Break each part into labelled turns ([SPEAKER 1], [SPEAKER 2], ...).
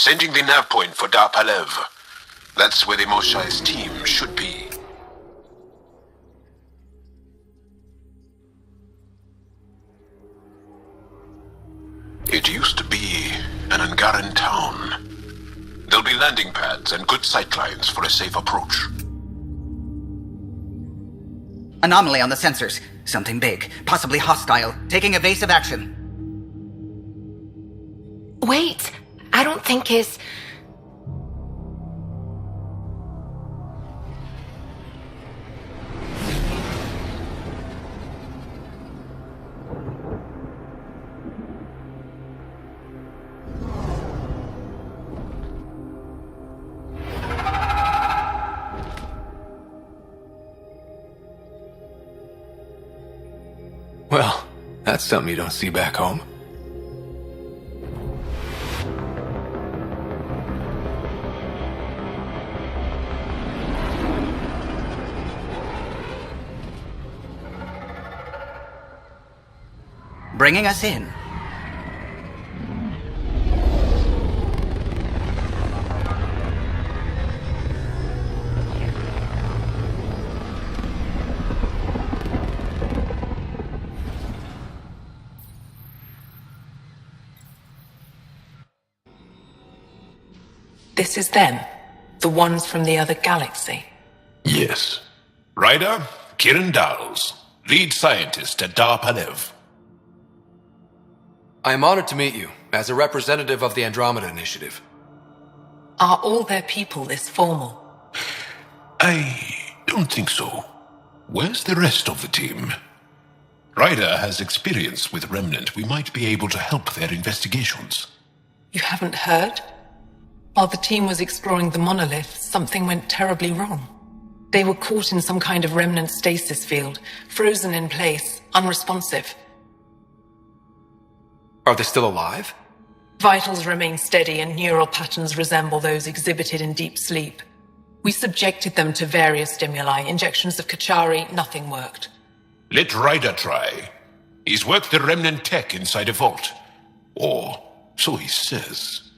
[SPEAKER 1] Sending the nav point for Darpalev. That's where the Moshai's team should be. It used to be an Angaran town. There'll be landing pads and good sightlines for a safe approach.
[SPEAKER 2] Anomaly on the sensors. Something big, possibly hostile, taking evasive action.
[SPEAKER 3] Wait, I don't think it's...
[SPEAKER 4] Well, that's something you don't see back home.
[SPEAKER 2] Bringing us in.
[SPEAKER 5] This is them, the ones from the other galaxy.
[SPEAKER 1] Yes. Ryder, Kiran Dawes, lead scientist at Darpalev.
[SPEAKER 4] I am honored to meet you, as a representative of the Andromeda Initiative.
[SPEAKER 5] Are all their people this formal?
[SPEAKER 1] I don't think so. Where's the rest of the team? Ryder has experience with Remnant. We might be able to help their investigations.
[SPEAKER 5] You haven't heard? While the team was exploring the monolith, something went terribly wrong. They were caught in some kind of remnant stasis field, frozen in place, unresponsive.
[SPEAKER 4] Are they still alive?
[SPEAKER 5] Vitals remain steady and neural patterns resemble those exhibited in deep sleep. We subjected them to various stimuli, injections of Kachari, nothing worked.
[SPEAKER 1] Let Ryder try. He's worked the remnant tech inside a vault. Or so he says.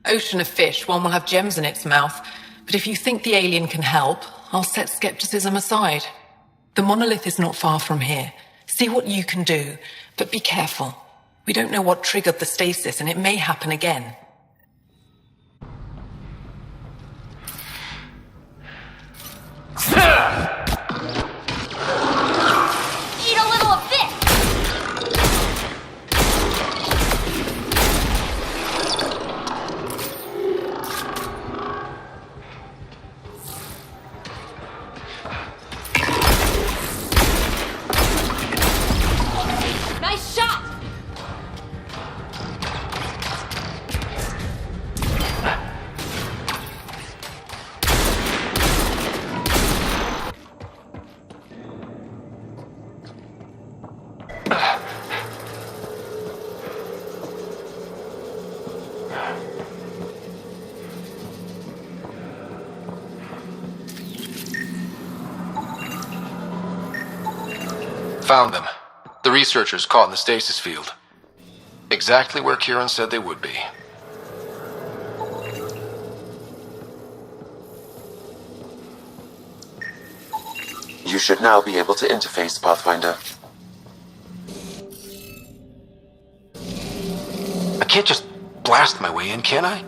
[SPEAKER 5] Ocean of fish, one will have gems in its mouth. But if you think the alien can help, I'll set skepticism aside. The monolith is not far from here. See what you can do, but be careful. We don't know what triggered the stasis, and it may happen again.
[SPEAKER 3] Eat a little of this! Nice shot!
[SPEAKER 4] Found them. The researchers caught in the stasis field. Exactly where Kiran said they would be.
[SPEAKER 6] You should now be able to interface, Pathfinder.
[SPEAKER 4] I can't just blast my way in, can I?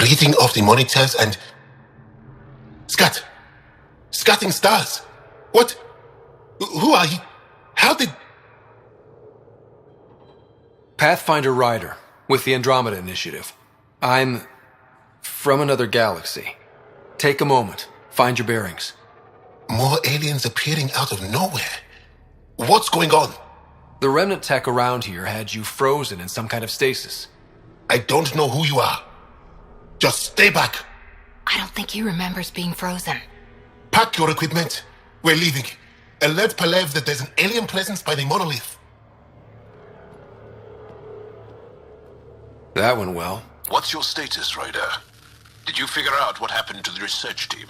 [SPEAKER 1] Reading of the monitors and... Scatting stars. What? Who are you? How did...
[SPEAKER 4] Pathfinder Ryder, with the Andromeda Initiative. I'm... from another galaxy. Take a moment. Find your bearings.
[SPEAKER 1] More aliens appearing out of nowhere. What's going on?
[SPEAKER 4] The remnant tech around here had you frozen in some kind of stasis.
[SPEAKER 1] I don't know who you are. Just stay back.
[SPEAKER 3] I don't think he remembers being frozen.
[SPEAKER 1] Pack your equipment. We're leaving. Alert Palev that there's an alien presence by the monolith.
[SPEAKER 4] That went well.
[SPEAKER 1] What's your status, Ryder? Did you figure out what happened to the research team?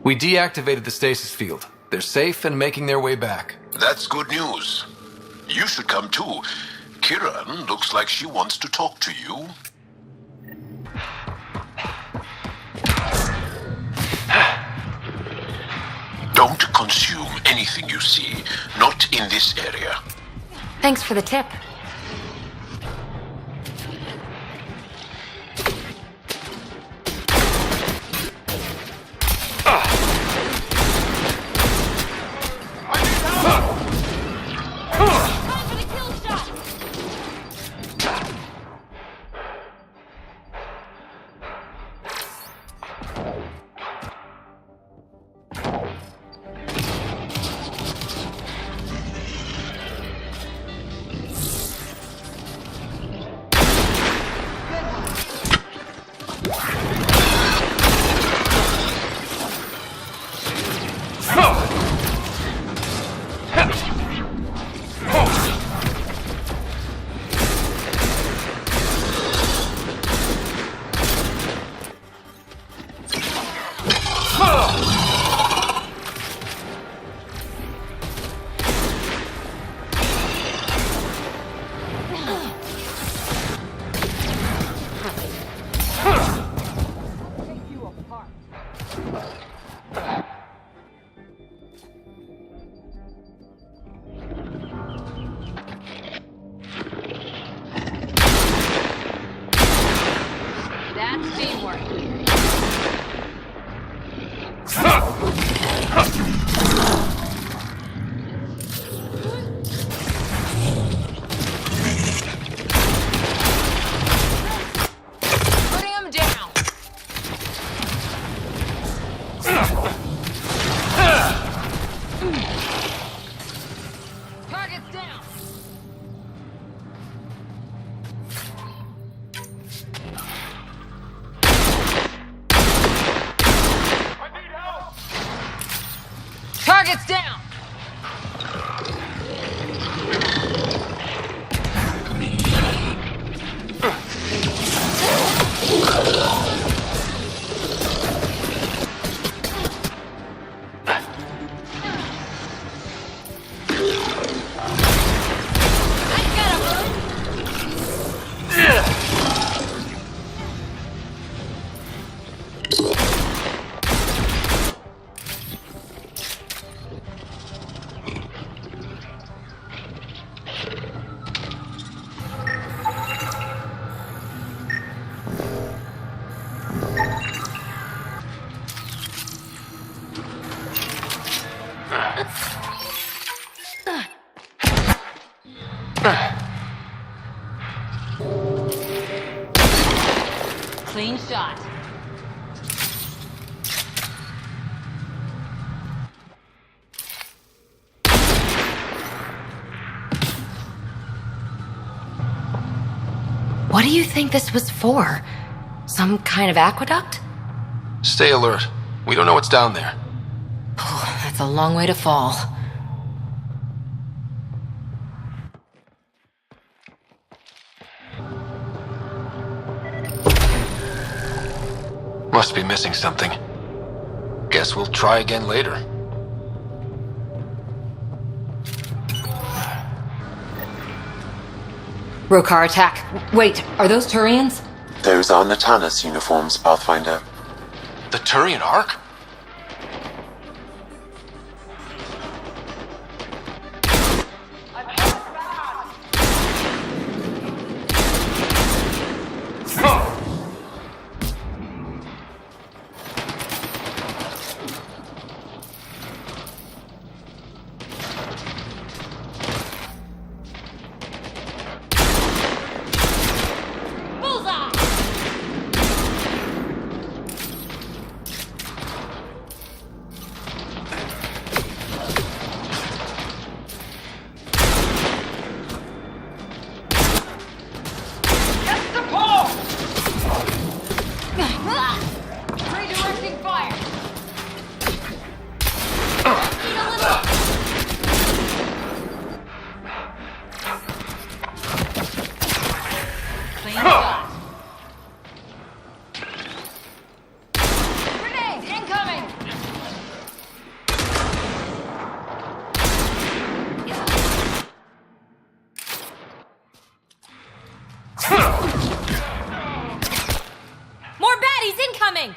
[SPEAKER 4] We deactivated the stasis field. They're safe and making their way back.
[SPEAKER 1] That's good news. You should come too. Kiran looks like she wants to talk to you. Don't consume anything you see. Not in this area.
[SPEAKER 3] Thanks for the tip.
[SPEAKER 7] Target's down! Clean shot.
[SPEAKER 3] What do you think this was for? Some kind of aqueduct?
[SPEAKER 4] Stay alert. We don't know what's down there.
[SPEAKER 3] That's a long way to fall.
[SPEAKER 4] Must be missing something. Guess we'll try again later.
[SPEAKER 3] Rokar attack. Wait, are those Turians?
[SPEAKER 6] Those are Natana's uniforms, Pathfinder.
[SPEAKER 4] The Turian Ark?
[SPEAKER 3] More baddies incoming!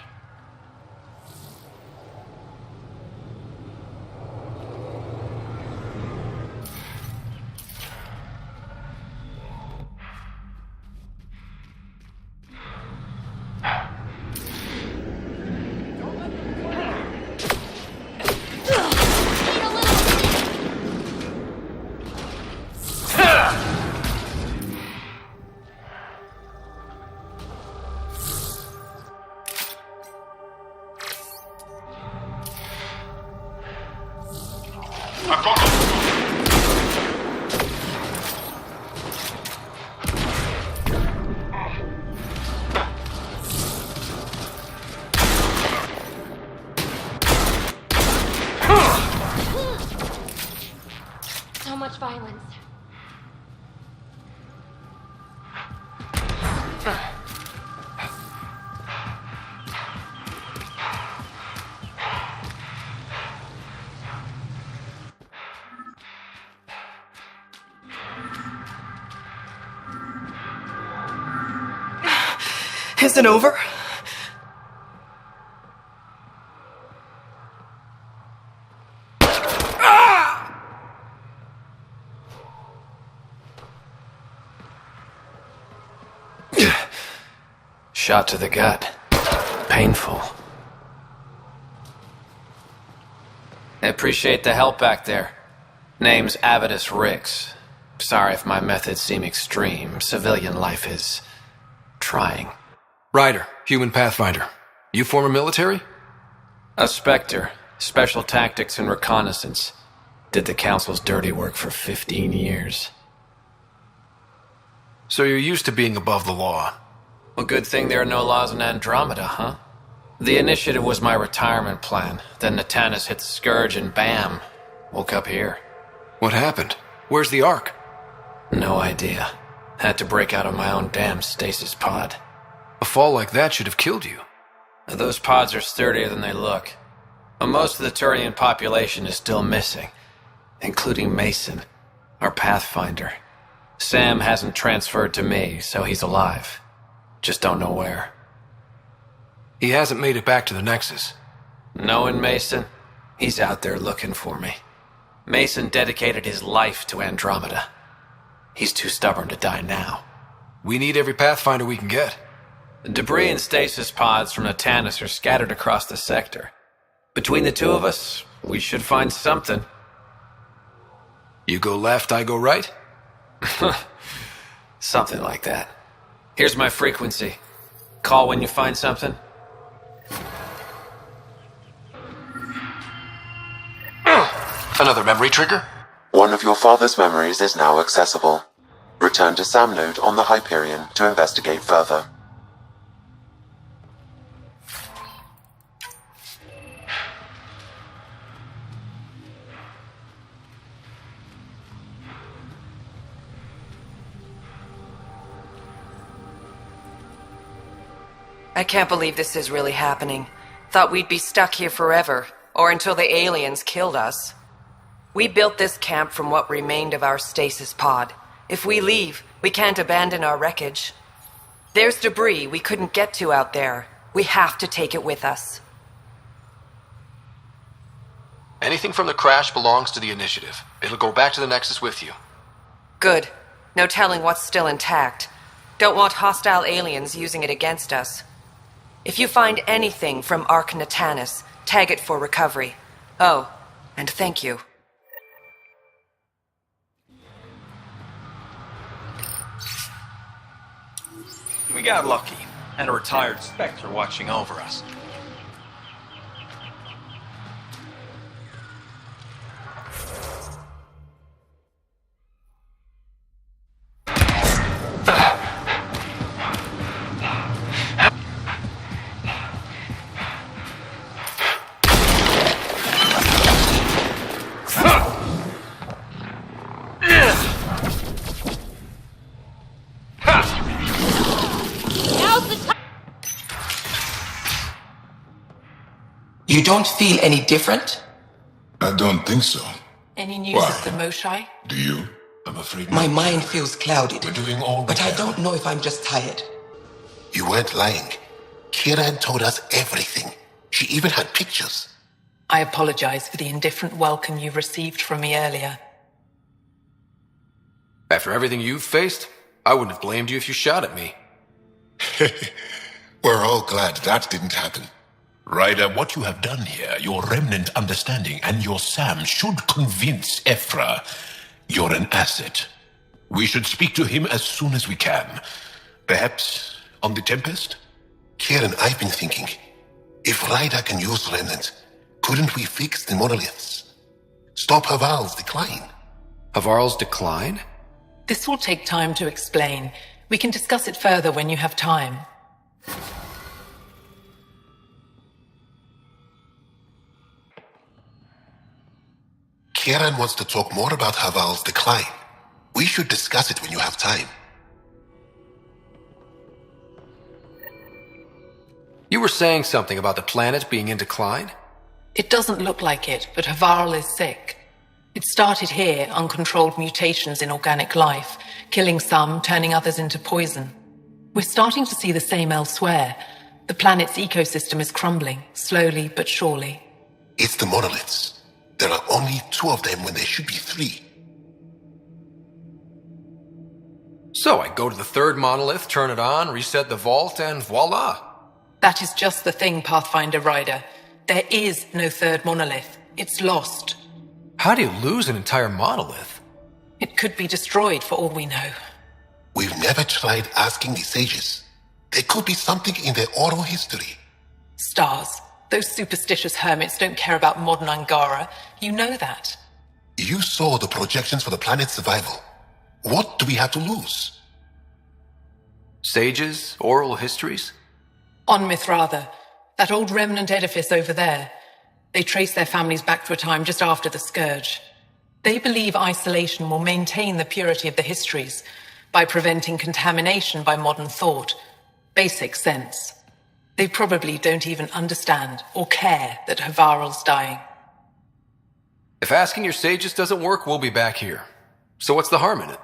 [SPEAKER 3] So much violence.
[SPEAKER 8] Is it over?
[SPEAKER 4] Shot to the gut. Painful. I appreciate the help back there. Name's Avitus Rix. Sorry if my methods seem extreme. Civilian life is trying. Ryder, human pathfinder. You former military? A Spectre. Special tactics and reconnaissance. Did the Council's dirty work for 15 years.
[SPEAKER 9] So you're used to being above the law.
[SPEAKER 4] Well, good thing there are no laws in Andromeda, huh? The initiative was my retirement plan. Then Natanus hit the Scourge and bam, woke up here.
[SPEAKER 9] What happened? Where's the Ark?
[SPEAKER 4] No idea. Had to break out of my own damn stasis pod.
[SPEAKER 9] A fall like that should have killed you.
[SPEAKER 4] Those pods are sturdier than they look. But most of the Turian population is still missing, including Mason, our pathfinder. Sam hasn't transferred to me, so he's alive. Just don't know where.
[SPEAKER 9] He hasn't made it back to the Nexus.
[SPEAKER 4] Knowing Mason, he's out there looking for me. Mason dedicated his life to Andromeda. He's too stubborn to die now.
[SPEAKER 9] We need every pathfinder we can get.
[SPEAKER 4] The debris and stasis pods from Natanus are scattered across the sector. Between the two of us, we should find something.
[SPEAKER 9] You go left, I go right?
[SPEAKER 4] Something like that. Here's my frequency. Call when you find something.
[SPEAKER 9] Another memory trigger?
[SPEAKER 6] One of your father's memories is now accessible. Return to Sam Node on the Hyperion to investigate further.
[SPEAKER 8] I can't believe this is really happening. Thought we'd be stuck here forever, or until the aliens killed us. We built this camp from what remained of our stasis pod. If we leave, we can't abandon our wreckage. There's debris we couldn't get to out there. We have to take it with us.
[SPEAKER 9] Anything from the crash belongs to the Initiative. It'll go back to the Nexus with you.
[SPEAKER 8] Good. No telling what's still intact. Don't want hostile aliens using it against us. If you find anything from Ark Natanus, tag it for recovery. Oh, and thank you.
[SPEAKER 10] We got lucky, and a retired Spectre watching over us.
[SPEAKER 11] You don't feel any different?
[SPEAKER 1] I don't think so.
[SPEAKER 5] Any news
[SPEAKER 1] Why?
[SPEAKER 5] of the Moshai?
[SPEAKER 1] Do you? I'm afraid
[SPEAKER 11] My
[SPEAKER 1] not.
[SPEAKER 11] mind feels clouded.
[SPEAKER 1] We're doing all we
[SPEAKER 11] But I
[SPEAKER 1] can.
[SPEAKER 11] don't know if I'm just tired.
[SPEAKER 1] You weren't lying. Kieran told us everything. She even had pictures.
[SPEAKER 5] I apologize for the indifferent welcome you received from me earlier.
[SPEAKER 9] After everything you've faced, I wouldn't have blamed you if you shot at me.
[SPEAKER 1] We're all glad that didn't happen. Ryder, what you have done here, your remnant understanding and your Sam should convince Ephra you're an asset. We should speak to him as soon as we can. Perhaps on the Tempest? Kieran, I've been thinking, if Ryder can use remnant, couldn't we fix the monoliths? Stop Havarl's decline?
[SPEAKER 9] Havarl's decline?
[SPEAKER 5] This will take time to explain. We can discuss it further when you have time.
[SPEAKER 1] Kieran wants to talk more about Havarl's decline. We should discuss it when you have time.
[SPEAKER 9] You were saying something about the planet being in decline?
[SPEAKER 5] It doesn't look like it, but Havarl is sick. It started here, uncontrolled mutations in organic life, killing some, turning others into poison. We're starting to see the same elsewhere. The planet's ecosystem is crumbling, slowly but surely.
[SPEAKER 1] It's the monoliths. There are only 2 of them when there should be 3.
[SPEAKER 9] So I go to the 3rd monolith, turn it on, reset the vault, and voila.
[SPEAKER 5] That is just the thing, Pathfinder Ryder. There is no 3rd monolith. It's lost.
[SPEAKER 9] How do you lose an entire monolith?
[SPEAKER 5] It could be destroyed for all we know.
[SPEAKER 1] We've never tried asking the sages. There could be something in their oral history.
[SPEAKER 5] Stars. Those superstitious hermits don't care about modern Angara. You know that.
[SPEAKER 1] You saw the projections for the planet's survival. What do we have to lose?
[SPEAKER 9] Sages? Oral histories?
[SPEAKER 5] On Mithratha, that old remnant edifice over there. They trace their families back to a time just after the Scourge. They believe isolation will maintain the purity of the histories by preventing contamination by modern thought. Basic sense. They probably don't even understand or care that Havarl's dying.
[SPEAKER 9] If asking your sages doesn't work, we'll be back here. So what's the harm in it?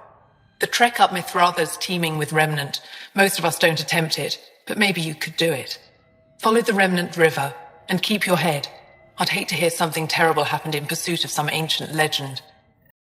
[SPEAKER 5] The trek up Mithratha's teeming with remnant. Most of us don't attempt it, but maybe you could do it. Follow the remnant river and keep your head. I'd hate to hear something terrible happened in pursuit of some ancient legend.